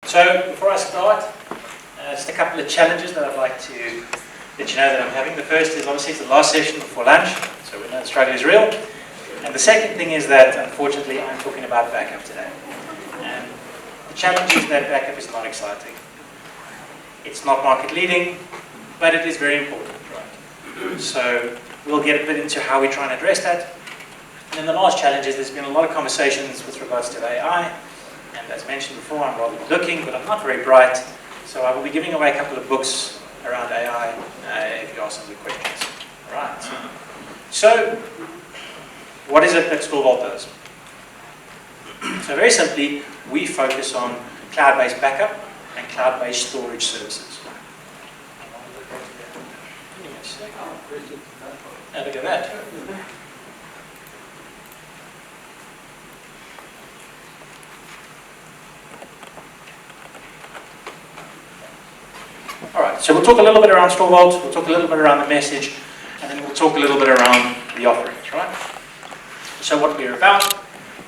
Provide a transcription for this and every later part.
So before I start, just a couple of challenges that I'd like to let you know that I'm having. The first is obviously it's the last session before lunch, so we know the struggle is real. And the second thing is that unfortunately I'm talking about backup today. And the challenge is that backup is not exciting. It's not market leading, but it is very important, right? So we'll get a bit into how we try and address that. And then the last challenge is there's been a lot of conversations with regards to AI. And as mentioned before, I'm rather good looking, but I'm not very bright. So I will be giving away a couple of books around AI if you ask some good questions. All right. So what is it that StorVault does? So very simply, we focus on cloud-based backup and cloud-based storage services. Oh, look at that. Alright, so we'll talk a little bit around StorVault, we'll talk a little bit around the message, and then we'll talk a little bit around the offerings, right? So what we're about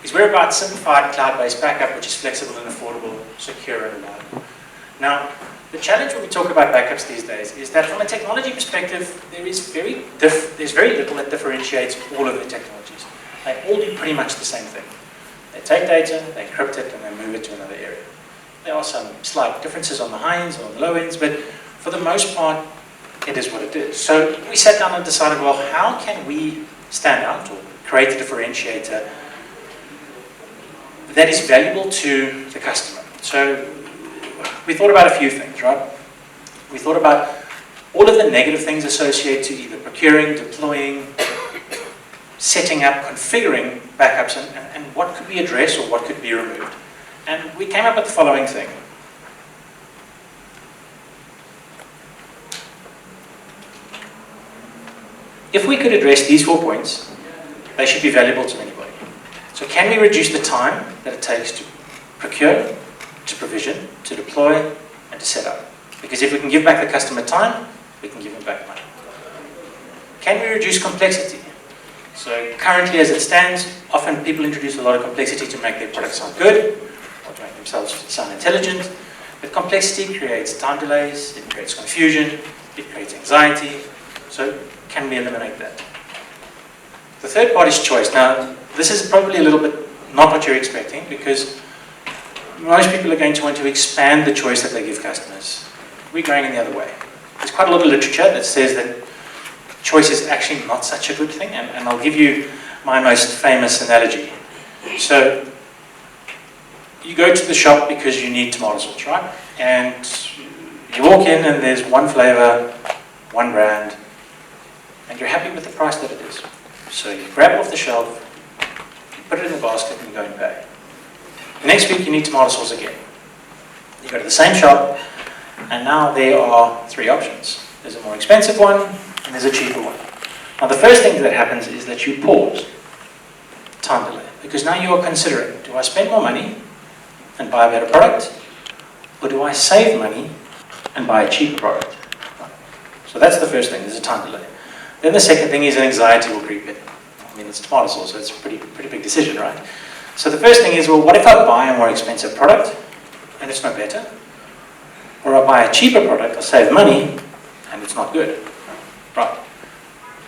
is we're about simplified cloud-based backup, which is flexible and affordable, secure and reliable. Now, the challenge when we talk about backups these days is that from a technology perspective, there's very little that differentiates all of the technologies. They all do pretty much the same thing. They take data, they encrypt it, and they move it to another area. There are some slight differences on the high ends or on the low ends, but for the most part, it is what it is. So we sat down and decided, well, how can we stand out or create a differentiator that is valuable to the customer? So we thought about a few things, right? We thought about all of the negative things associated to either procuring, deploying, setting up, configuring backups, and what could be addressed or what could be removed. And we came up with the following thing. If we could address these 4 points, they should be valuable to anybody. So can we reduce the time that it takes to procure, to provision, to deploy, and to set up? Because if we can give back the customer time, we can give them back money. Can we reduce complexity? So currently as it stands, often people introduce a lot of complexity to make their product sound good, or to make themselves sound intelligent. But complexity creates time delays, it creates confusion, it creates anxiety. So can we eliminate that? The third part is choice. Now, this is probably a little bit not what you're expecting, because most people are going to want to expand the choice that they give customers. We're going in the other way. There's quite a lot of literature that says that choice is actually not such a good thing, and I'll give you my most famous analogy. So, you go to the shop because you need tomato sauce, right? And you walk in and there's one flavor, one brand, and you're happy with the price that it is. So you grab it off the shelf, you put it in the basket, and you go and pay. The next week you need tomato sauce again. You go to the same shop, and now there are 3 options. There's a more expensive one, and there's a cheaper one. Now the first thing that happens is that you pause. Time delay. Because now you are considering, do I spend more money and buy a better product, or do I save money and buy a cheaper product? So that's the first thing, there's a time delay. Then the second thing is anxiety will creep in. I mean, it's tomato sauce, so it's a pretty big decision, right? So the first thing is, well, what if I buy a more expensive product and it's no better? Or I buy a cheaper product, I save money, and it's not good. Right.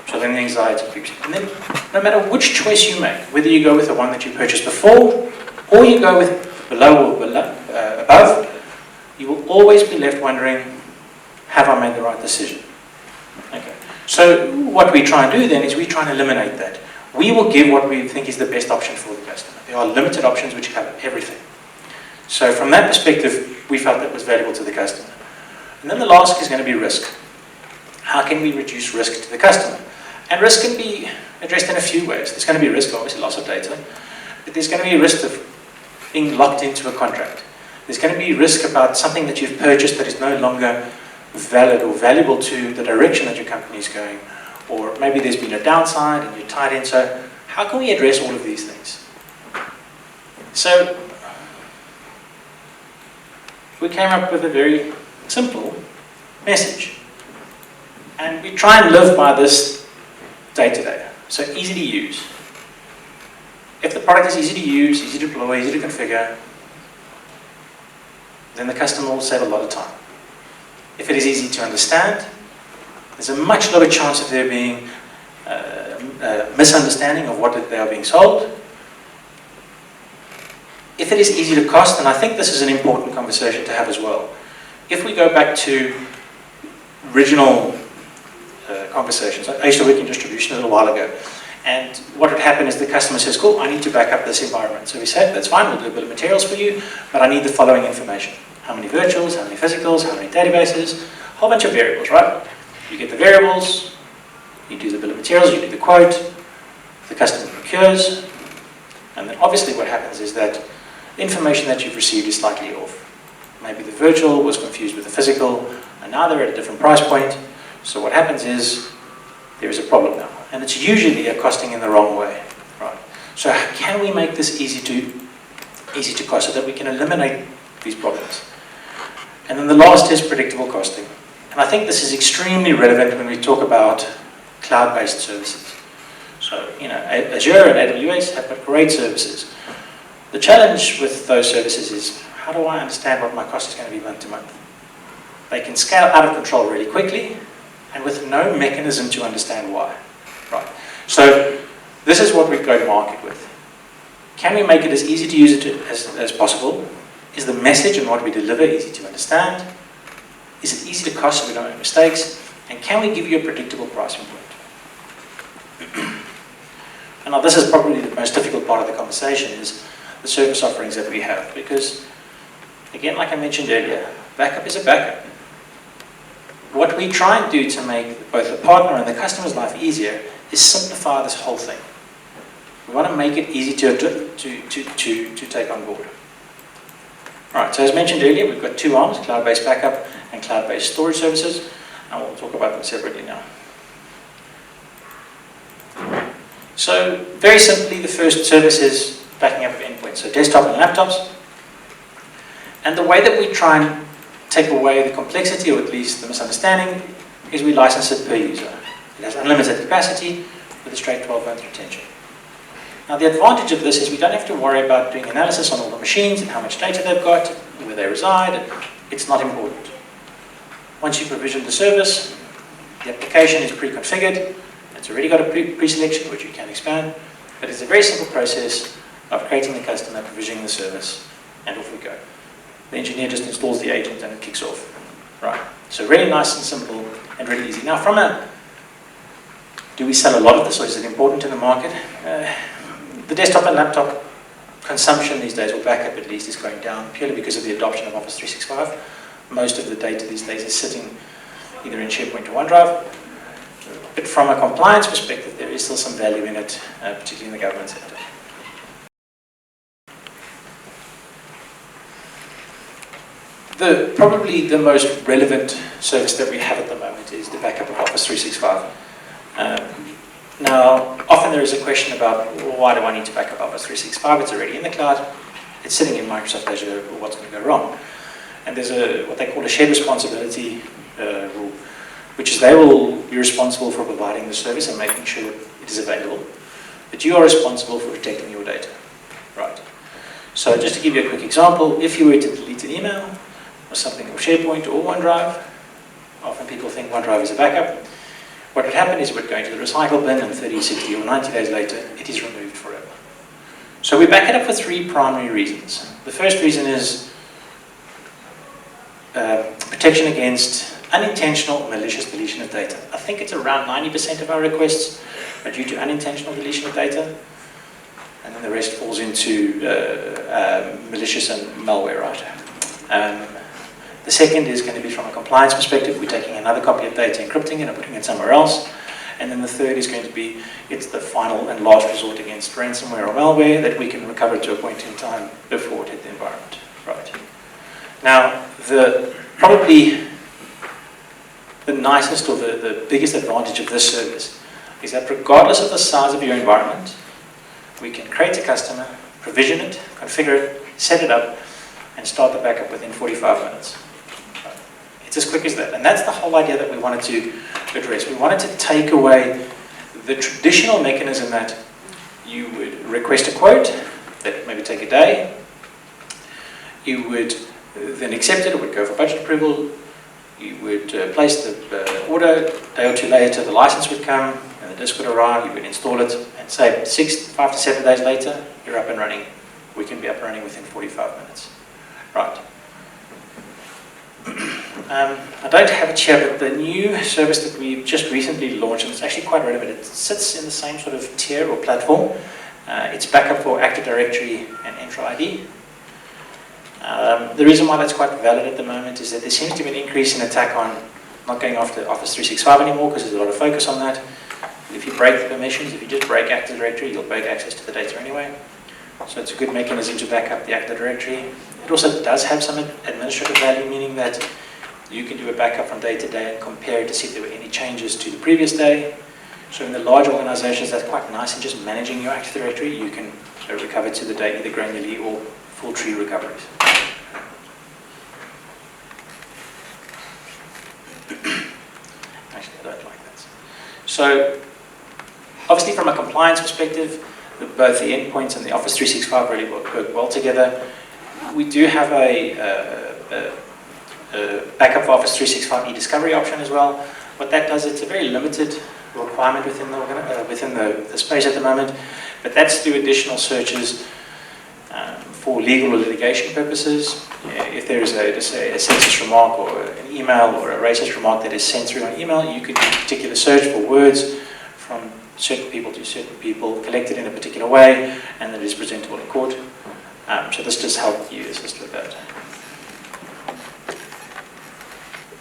So then the anxiety creeps in. And then no matter which choice you make, whether you go with the one that you purchased before, or you go with below or above, you will always be left wondering, have I made the right decision? Okay. So what we try and do then is we try and eliminate that. We will give what we think is the best option for the customer. There are limited options which cover everything. So from that perspective, we felt that was valuable to the customer. And then the last is going to be risk. How can we reduce risk to the customer? And risk can be addressed in a few ways. There's going to be a risk, obviously loss of data, but there's going to be a risk of being locked into a contract. There's going to be risk about something that you've purchased that is no longer valid or valuable to the direction that your company is going, or maybe there's been a downside and you're tied in. So how can we address all of these things? So we came up with a very simple message, and we try and live by this day to day. So easy to use. If the product is easy to use, easy to deploy, easy to configure, then the customer will save a lot of time. If it is easy to understand, there's a much lower chance of there being a misunderstanding of what they are being sold. If it is easy to cost, and I think this is an important conversation to have as well. If we go back to original conversations, I used to work in distribution a little while ago, and what would happen is the customer says, cool, I need to back up this environment. So we said, that's fine, we'll do a bill of materials for you, but I need the following information. How many virtuals, how many physicals, how many databases, a whole bunch of variables, right? You get the variables, you do the bill of materials, you do the quote, the customer procures, and then obviously what happens is that the information that you've received is slightly off. Maybe the virtual was confused with the physical, and now they're at a different price point. So what happens is, there is a problem now. And it's usually a costing in the wrong way. Right? So can we make this easy to cost so that we can eliminate these problems? And then the last is predictable costing. And I think this is extremely relevant when we talk about cloud-based services. So, Azure and AWS have got great services. The challenge with those services is, how do I understand what my cost is going to be month to month? They can scale out of control really quickly, and with no mechanism to understand why. Right. So this is what we go to market with. Can we make it as easy to use as possible? Is the message and what we deliver easy to understand? Is it easy to cost so we don't make mistakes? And can we give you a predictable pricing point? And now this is probably the most difficult part of the conversation, is the service offerings that we have. Because, again, like I mentioned earlier, backup is a backup. What we try and do to make both the partner and the customer's life easier is simplify this whole thing. We want to make it easy to take on board. Right, so as mentioned earlier, we've got two arms, cloud-based backup and cloud-based storage services, and we'll talk about them separately now. So, very simply, the first service is backing up of endpoints, so desktop and laptops. And the way that we try and take away the complexity, or at least the misunderstanding, is we license it per user. It has unlimited capacity with a straight 12-month retention. Now the advantage of this is we don't have to worry about doing analysis on all the machines and how much data they've got, where they reside. It's not important. Once you provision the service, the application is pre-configured. It's already got a pre-selection which you can expand, but it's a very simple process of creating the customer, provisioning the service, and off we go. The engineer just installs the agent and it kicks off. Right. So really nice and simple and really easy. Now do we sell a lot of this, or is it important in the market? The desktop and laptop consumption these days, or backup at least, is going down purely because of the adoption of Office 365. Most of the data these days is sitting either in SharePoint or OneDrive. But from a compliance perspective, there is still some value in it, particularly in the government sector. Probably the most relevant service that we have at the moment is the backup of Office 365. Now, often there is a question about, well, why do I need to back up Office 365? It's already in the cloud. It's sitting in Microsoft Azure. What's going to go wrong? And there's what they call a shared responsibility rule, which is they will be responsible for providing the service and making sure that it is available. But you are responsible for protecting your data. Right. So just to give you a quick example, if you were to delete an email or something, or SharePoint or OneDrive, often people think OneDrive is a backup. What would happen is it would go into the recycle bin, and 30, 60 or 90 days later, it is removed forever. So we back it up for three primary reasons. The first reason is protection against unintentional malicious deletion of data. I think it's around 90% of our requests are due to unintentional deletion of data, and then the rest falls into malicious and malware, right? The second is going to be from a compliance perspective. We're taking another copy of data, encrypting it, and putting it somewhere else. And then the third is going to be, it's the final and last resort against ransomware or malware that we can recover to a point in time before it hit the environment. Right. Now, probably the nicest or the biggest advantage of this service is that regardless of the size of your environment, we can create a customer, provision it, configure it, set it up, and start the backup within 45 minutes. It's as quick as that. And that's the whole idea that we wanted to address. We wanted to take away the traditional mechanism that you would request a quote that maybe take a day. You would then accept it. It would go for budget approval. You would place the order. A day or two later, the license would come, and the disk would arrive. You would install it, and say 5 to 7 days later, you're up and running. We can be up and running within 45 minutes. Right. I don't have it here, but the new service that we've just recently launched, and it's actually quite relevant, it sits in the same sort of tier or platform. It's backup for Active Directory and Entra ID. The reason why that's quite valid at the moment is that there seems to be an increase in attack on not going after Office 365 anymore, because there's a lot of focus on that. If you break the permissions, if you just break Active Directory, you'll break access to the data anyway. So it's a good mechanism to back up the Active Directory. It also does have some administrative value, meaning that you can do a backup from day to day and compare it to see if there were any changes to the previous day. So in the large organizations, that's quite nice in just managing your Active Directory. You can recover to the day either granularly or full tree recoveries. Actually, I don't like that. So obviously from a compliance perspective, both the endpoints and the Office 365 really work well together. We do have a backup for Office 365 e-discovery option as well. What that does, it's a very limited requirement within the space at the moment, but that's to do additional searches for legal or litigation purposes. If there is a sexist remark or an email or a racist remark that is sent through on email, you could do a particular search for words from certain people to certain people, collected in a particular way, and that is presentable in court. So this does help you assist with that.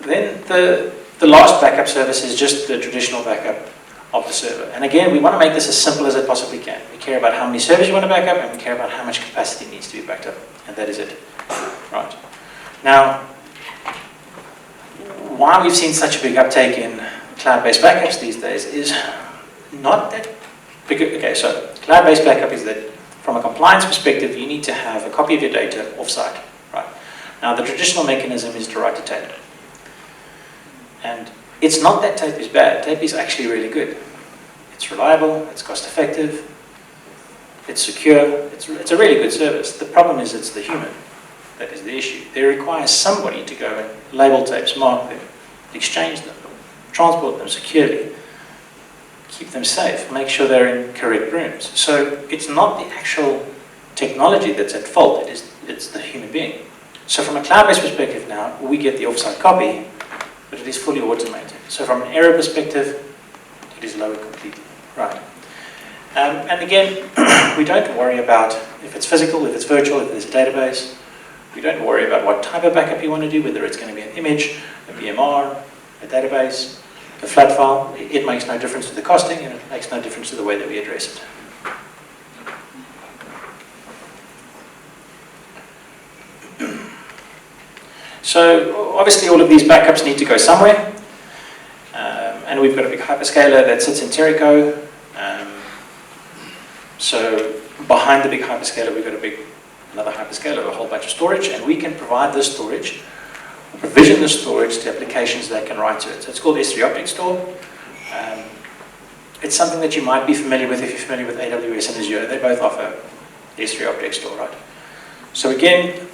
Then the last backup service is just the traditional backup of the server. And again, we want to make this as simple as it possibly can. We care about how many servers you want to back up, and we care about how much capacity needs to be backed up. And that is it. Right. Now, why we've seen such a big uptake in cloud-based backups these days is not that big. Okay, so cloud-based backup is that from a compliance perspective, you need to have a copy of your data off-site. Right. Now, the traditional mechanism is to write to tape. And it's not that tape is bad. Tape is actually really good. It's reliable, it's cost-effective, it's secure, it's a really good service. The problem is it's the human that is the issue. They require somebody to go and label tapes, mark them, exchange them, transport them securely, keep them safe, make sure they're in correct rooms. So it's not the actual technology that's at fault, it's the human being. So from a cloud-based perspective now, we get the off-site copy, but it is fully automated. So from an error perspective, it is lowered completely. Right. And again, we don't worry about if it's physical, if it's virtual, if there's a database. We don't worry about what type of backup you want to do, whether it's going to be an image, a VMR, a database, a flat file. It makes no difference to the costing, and it makes no difference to the way that we address it. So obviously all of these backups need to go somewhere, and we've got a big hyperscaler that sits in Terrico. So behind the big hyperscaler, we've got another hyperscaler, a whole bunch of storage, and we can provide this storage, provision the storage to applications that can write to it. So it's called S3 Object Store. It's something that you might be familiar with if you're familiar with AWS and Azure. They both offer S3 Object Store, right? So again,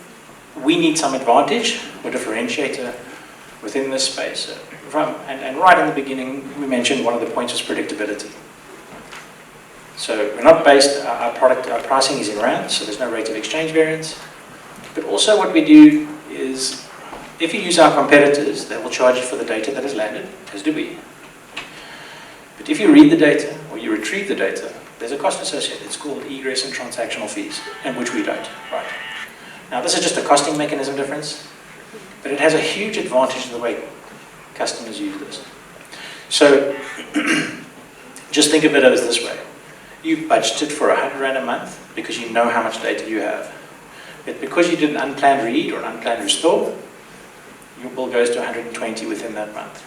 we need some advantage or differentiator within this space. And right in the beginning, we mentioned one of the points was predictability. So we're not based, our pricing is in rounds, so there's no rate of exchange variance. But also what we do is, if you use our competitors, they will charge you for the data that has landed, as do we. But if you read the data, or you retrieve the data, there's a cost associated. It's called egress and transactional fees, and which we don't, right? Now this is just a costing mechanism difference, but it has a huge advantage in the way customers use this. So just think of it as this way. You've budgeted for 100 Rand a month because you know how much data you have. But because you did an unplanned read or an unplanned restore, your bill goes to 120 within that month.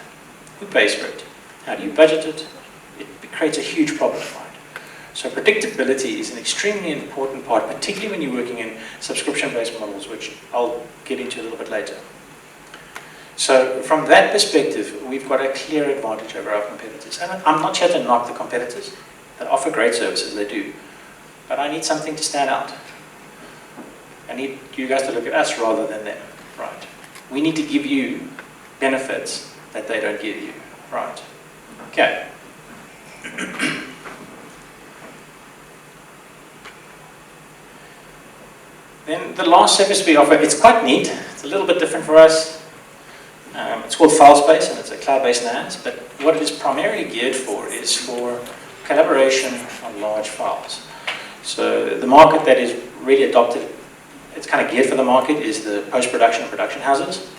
Who pays for it? How do you budget it? It creates a huge problem, right? So predictability is an extremely important part, particularly when you're working in subscription-based models, which I'll get into a little bit later. So from that perspective, we've got a clear advantage over our competitors. And I'm not here to knock the competitors that offer great services, they do. But I need something to stand out. I need you guys to look at us rather than them. right? We need to give you benefits that they don't give you, right? Okay. Then the last service we offer, it's quite neat. It's a little bit different for us. It's called FileSpace, and it's a cloud-based NAS, but what it is primarily geared for is for collaboration on large files. So the market that is really adopted, it's kind of geared for the market, is the post-production and production houses.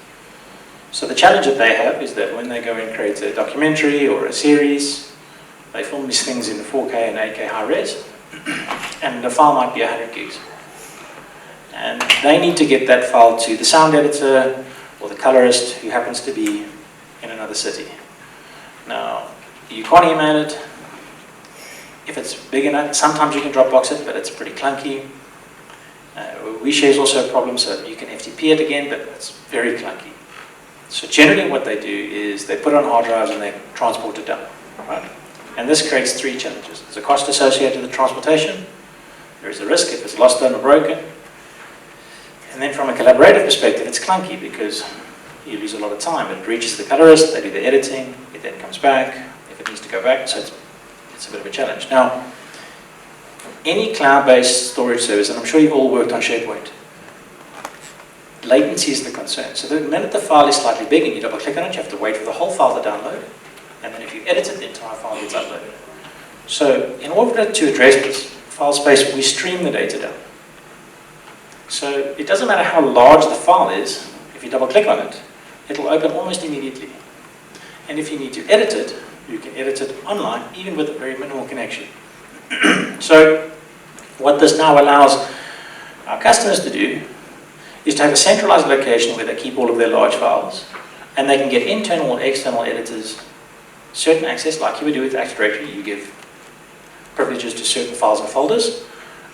So the challenge that they have is that when they go and create a documentary or a series, they film these things in 4K and 8K high res, and the file might be 100 gigs. And they need to get that file to the sound editor or the colorist who happens to be in another city. Now, you can't email it. If it's big enough, sometimes you can Dropbox it, but it's pretty clunky. WeShare is also a problem, so you can FTP it again, but it's very clunky. So generally what they do is they put it on hard drives and they transport it down, right? And this creates three challenges. There's a cost associated with the transportation. There is a risk if it's lost, stolen, or broken. And then from a collaborative perspective, it's clunky because you lose a lot of time. It reaches the colorist, they do the editing, it then comes back, if it needs to go back, so it's a bit of a challenge. Now, any cloud-based storage service, and I'm sure you've all worked on SharePoint, latency is the concern. So the minute the file is slightly big and you double click on it, you have to wait for the whole file to download, and then if you edit it, the entire file gets uploaded. So in order to address this, FileSpace, we stream the data down. So it doesn't matter how large the file is, if you double click on it, it'll open almost immediately. And if you need to edit it, you can edit it online, even with a very minimal connection. So what this now allows our customers to do is to have a centralized location where they keep all of their large files, and they can get internal or external editors certain access, like you would do with Active Directory. You give privileges to certain files and folders,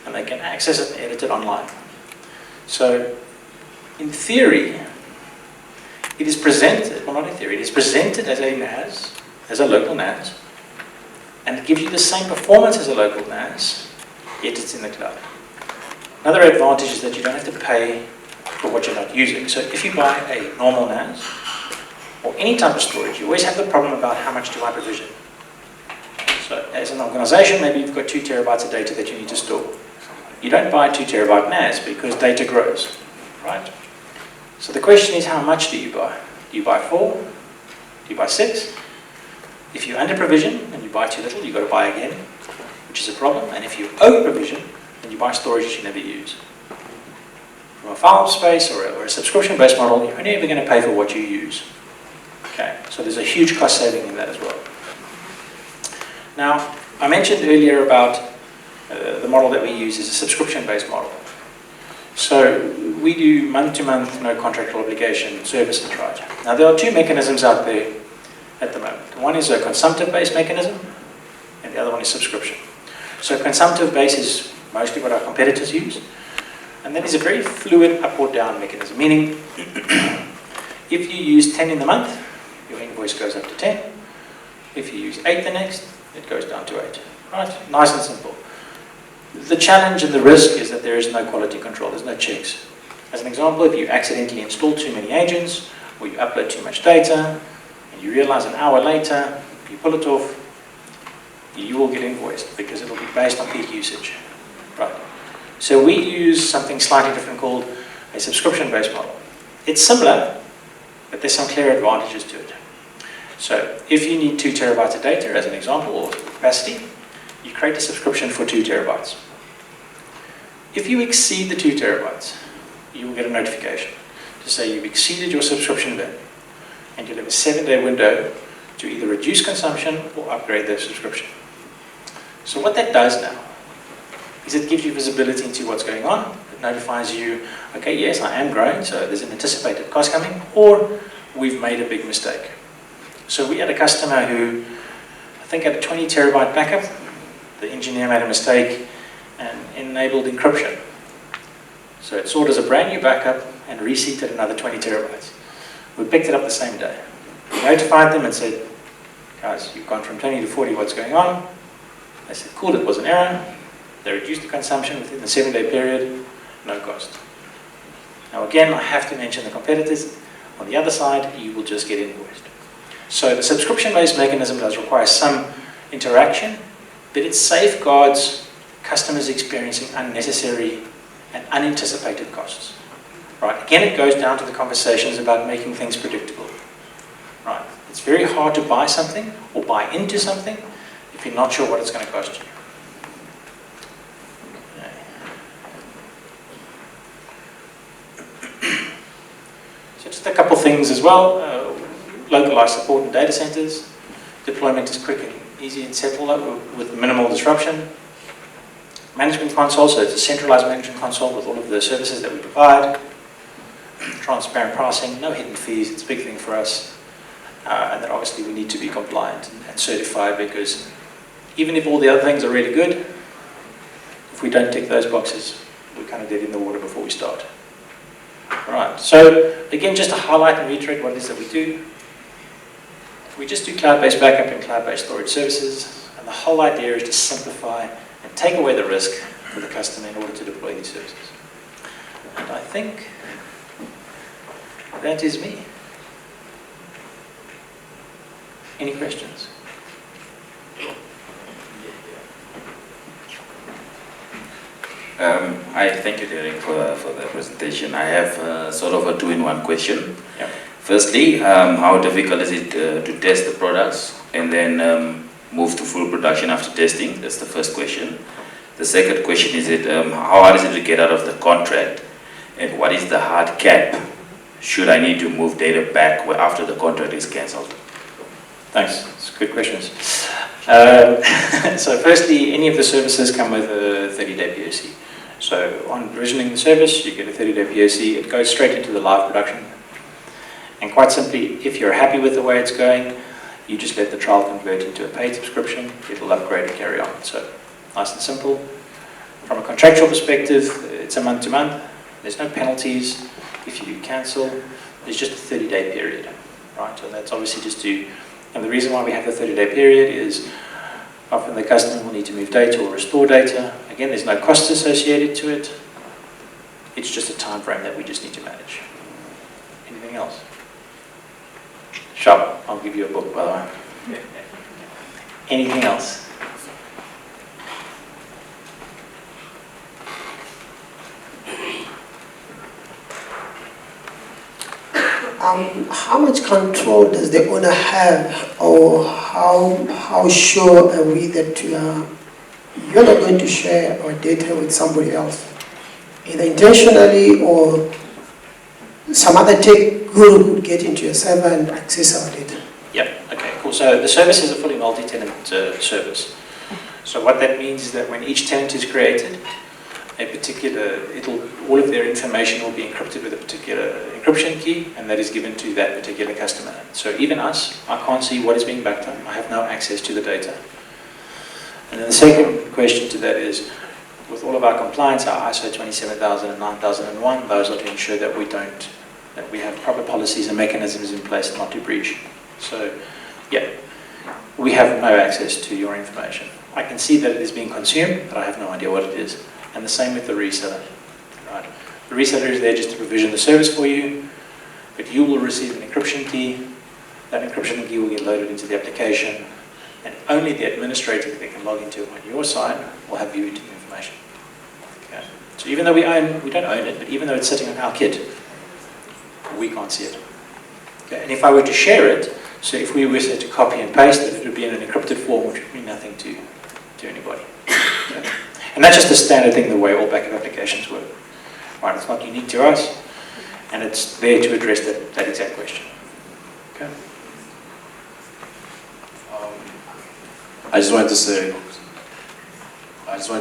and they can access it and edit it online. So, in theory, it is presented, well not in theory, it is presented as a NAS, as a local NAS, and it gives you the same performance as a local NAS, yet it's in the cloud. Another advantage is that you don't have to pay for what you're not using. So if you buy a normal NAS, or any type of storage, you always have the problem about how much do I provision. So as an organization, maybe you've got 2 terabytes of data that you need to store. You don't buy a 2 terabyte NAS because data grows, right? So the question is, how much do you buy? Do you buy 4? Do you buy 6? If you under provision and you buy too little, you've got to buy again, which is a problem. And if you over provision, then you buy storage that you never use. From a file space or a subscription-based model, you're only ever going to pay for what you use. Okay, so there's a huge cost saving in that as well. Now, I mentioned earlier about the model that we use is a subscription-based model. So we do month-to-month, no contractual obligation services, right? Now there are 2 mechanisms out there at the moment. One is a consumptive-based mechanism, and the other one is subscription. So consumptive-based is mostly what our competitors use, and that is a very fluid up or down mechanism, meaning if you use 10 in the month, your invoice goes up to 10. If you use 8 the next, it goes down to 8. Right? Nice and simple. The challenge and the risk is that there is no quality control, there's no checks. As an example, if you accidentally install too many agents, or you upload too much data, and you realize an hour later, you pull it off, you will get invoiced because it will be based on peak usage. Right. So we use something slightly different called a subscription-based model. It's similar, but there's some clear advantages to it. So if you need 2 terabytes of data, as an example, or capacity, you create a subscription for 2 terabytes. If you exceed the 2 terabytes, you will get a notification to say you've exceeded your subscription bin, and you'll have a 7-day window to either reduce consumption or upgrade their subscription. So what that does now is it gives you visibility into what's going on. It notifies you, okay, yes, I am growing, so there's an anticipated cost coming, or we've made a big mistake. So we had a customer who, I think, had a 20 terabyte backup. The engineer made a mistake and enabled encryption. So it stored as a brand new backup and reseated another 20 terabytes. We picked it up the same day. We notified them and said, guys, you've gone from 20 to 40, what's going on? They said, cool, it was an error. They reduced the consumption within the 7-day period, no cost. Now again, I have to mention the competitors. On the other side, you will just get invoiced. So the subscription-based mechanism does require some interaction, but it safeguards customers experiencing unnecessary and unanticipated costs. Right? Again, it goes down to the conversations about making things predictable. Right? It's very hard to buy something or buy into something if you're not sure what it's going to cost you. So just a couple things as well. Localized support in data centers. Deployment is quick and easy and settled up with minimal disruption. Management console, so it's a centralized management console with all of the services that we provide. Transparent pricing, no hidden fees, it's a big thing for us. And then obviously we need to be compliant and certified, because even if all the other things are really good, if we don't tick those boxes, we're kind of dead in the water before we start. Alright, so again, just to highlight and reiterate what it is that we do. We just do cloud-based backup and cloud-based storage services, and the whole idea is to simplify and take away the risk for the customer in order to deploy these services. And I think that is me. Any questions? Hi, thank you, Derek, for the presentation. I have sort of a two-in-one question. Yep. Firstly, how difficult is it to test the products and then move to full production after testing? That's the first question. The second question is how hard is it to get out of the contract, and what is the hard cap should I need to move data back after the contract is cancelled? Thanks, it's good questions. So firstly, any of the services come with a 30-day POC. So on provisioning the service, you get a 30-day POC. It goes straight into the live production. And quite simply, if you're happy with the way it's going, you just let the trial convert into a paid subscription. It'll upgrade and carry on. So nice and simple. From a contractual perspective, it's a month-to-month. There's no penalties if you cancel. There's just a 30-day period, right? So that's obviously just to. And the reason why we have the 30-day period is often the customer will need to move data or restore data. Again, there's no costs associated to it. It's just a time frame that we just need to manage. Anything else? Sharp, I'll give you a book, by the way. Anything else? How much control does the owner have, or how sure are we that you're not going to share our data with somebody else, either intentionally or some other tech guru would get into your server and access our data? Yeah, okay, cool. So the service is a fully multi-tenant service. So what that means is that when each tenant is created, all of their information will be encrypted with a particular encryption key, and that is given to that particular customer. So even us, I can't see what is being backed up. I have no access to the data. And then the second question to that is, with all of our compliance, our ISO 27000 and 9001, those are to ensure that we have proper policies and mechanisms in place not to breach. So, yeah, we have no access to your information. I can see that it is being consumed, but I have no idea what it is. And the same with the reseller. Right? The reseller is there just to provision the service for you, but you will receive an encryption key. That encryption key will get loaded into the application, and only the administrator that can log into it on your side will have view to the information. Okay. So even though we don't own it, but even though it's sitting on our kit, we can't see it. Okay. And if I were to share it, so if we were to copy and paste it, it would be in an encrypted form, which would mean nothing to anybody. Okay. And that's just a standard thing, the way all backup applications work. Right, it's not unique to us, and it's there to address that exact question. Okay. I just wanted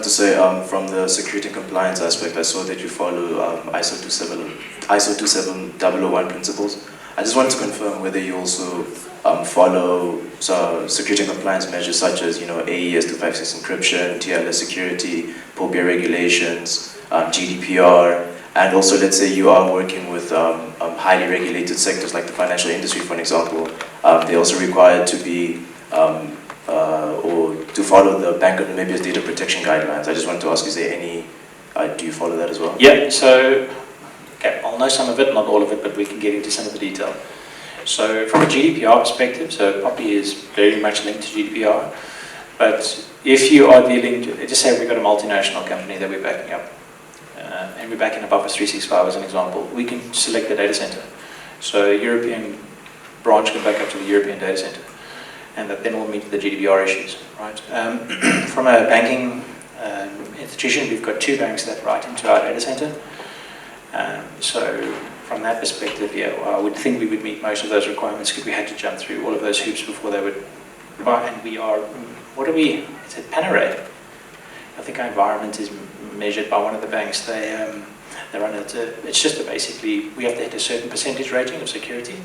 to say, from the security and compliance aspect, I saw that you follow ISO 27001 principles. I just wanted to confirm whether you also follow security and compliance measures such as, AES 256 encryption, TLS security, POPIA regulations, GDPR, and also let's say you are working with highly regulated sectors like the financial industry, for an example. They're also required to be or to follow the Bank of Namibia's data protection guidelines. I just wanted to ask, is there any, do you follow that as well? Yeah, so, okay, I'll I'll know some of it, not all of it, but we can get into some of the detail. So from a GDPR perspective, so POPI is very much linked to GDPR, but if you are dealing, just say we've got a multinational company that we're backing up, and we're backing up Office 365 as an example, we can select the data center. So a European branch can back up to the European data center, and that then will meet the GDPR issues, right? From a banking institution, we've got 2 banks that write into our data center. So from that perspective, yeah, I would think we would meet most of those requirements because we had to jump through all of those hoops before they would buy. And we are, what are we? It's a Panerai. I think our environment is measured by one of the banks. They run it. It's just basically we have to hit a certain percentage rating of security.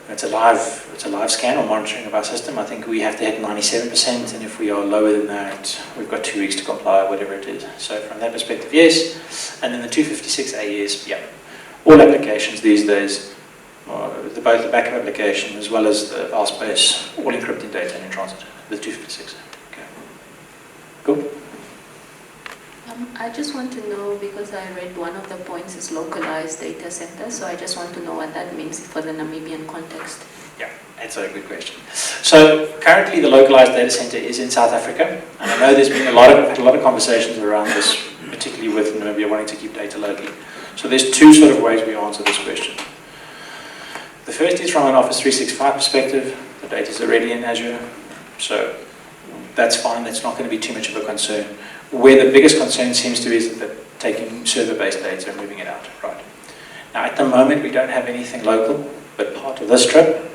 It's a live scan or monitoring of our system. I think we have to hit 97%, and if we are lower than that, we've got 2 weeks to comply, whatever it is. So from that perspective, yes. And then the 256A is, yeah, all applications these days, both the backup application as well as the file space, all encrypted data and in transit with 256. Okay. Cool. I just want to know, because I read one of the points is localized data center, so I just want to know what that means for the Namibian context. Yeah, that's a good question. So currently the localized data center is in South Africa, and I know there's been a lot of conversations around this, particularly with Namibia wanting to keep data locally. So there's 2 sort of ways we answer this question. The first is from an Office 365 perspective. The data is already in Azure, so that's fine. That's not going to be too much of a concern. Where the biggest concern seems to be is that taking server-based data and moving it out, right? Now, at the moment, we don't have anything local, but part of this trip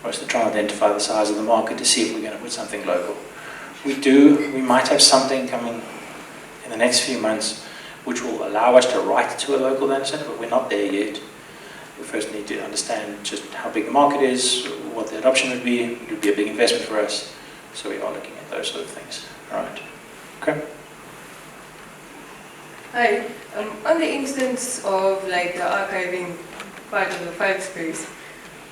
was to try and identify the size of the market to see if we're going to put something local. We might have something coming in the next few months which will allow us to write to a local data center, but we're not there yet. We first need to understand just how big the market is, what the adoption would be. It would be a big investment for us, so we are looking at those sort of things. All right. Okay. Hi. On the instance of like the archiving part of the file space,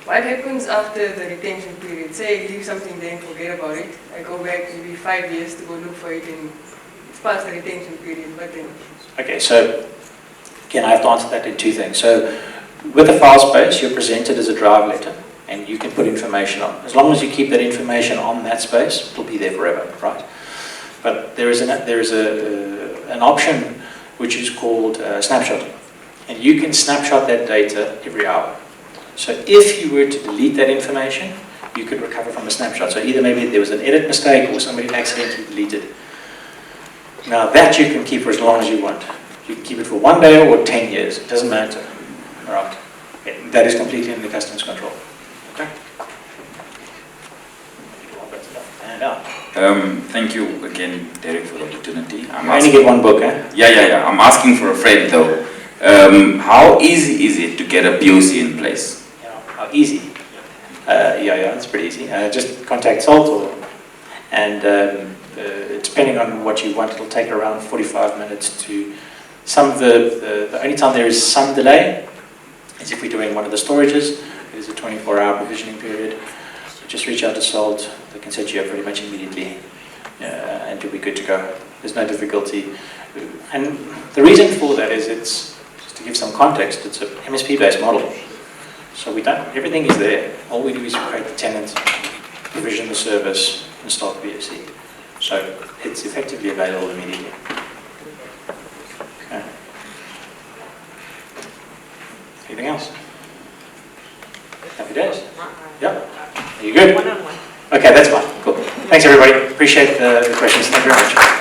what happens after the retention period? Say I leave something there and forget about it. I go back maybe 5 years to go look for it and it's past the retention period, but then... Okay, so again, I have to answer that in 2 things. So with the file space, you're presented as a drive letter and you can put information on. As long as you keep that information on that space, it'll be there forever, right? But there is an option which is called snapshotting. And you can snapshot that data every hour. So if you were to delete that information, you could recover from a snapshot. So either maybe there was an edit mistake or somebody accidentally deleted. Now that you can keep for as long as you want. You can keep it for 1 day or 10 years. It doesn't matter. All right. Okay. That is completely in the customer's control. Okay. And out. Thank you again, Derek, for the opportunity. I only get 1 book, eh? Yeah. I'm asking for a friend though. How easy is it to get a POC in place? Yeah, how easy? Yeah, it's pretty easy. Just contact SALT, and depending on what you want, it'll take around 45 minutes to. Some of the only time there is some delay is if we're doing one of the storages. There's a 24-hour provisioning period. Just reach out to SALT. They can set you up pretty much immediately, and you'll be good to go. There's no difficulty. And the reason for that is just to give some context, it's an MSP-based model. So everything is there. All we do is create the tenant, provision the service, and start VFC. So it's effectively available immediately. Okay. Anything else? Happy days? Yep. Are you good? One-on-one. Okay, that's fine. Cool. Thanks, everybody. Appreciate the questions. Thank you very much.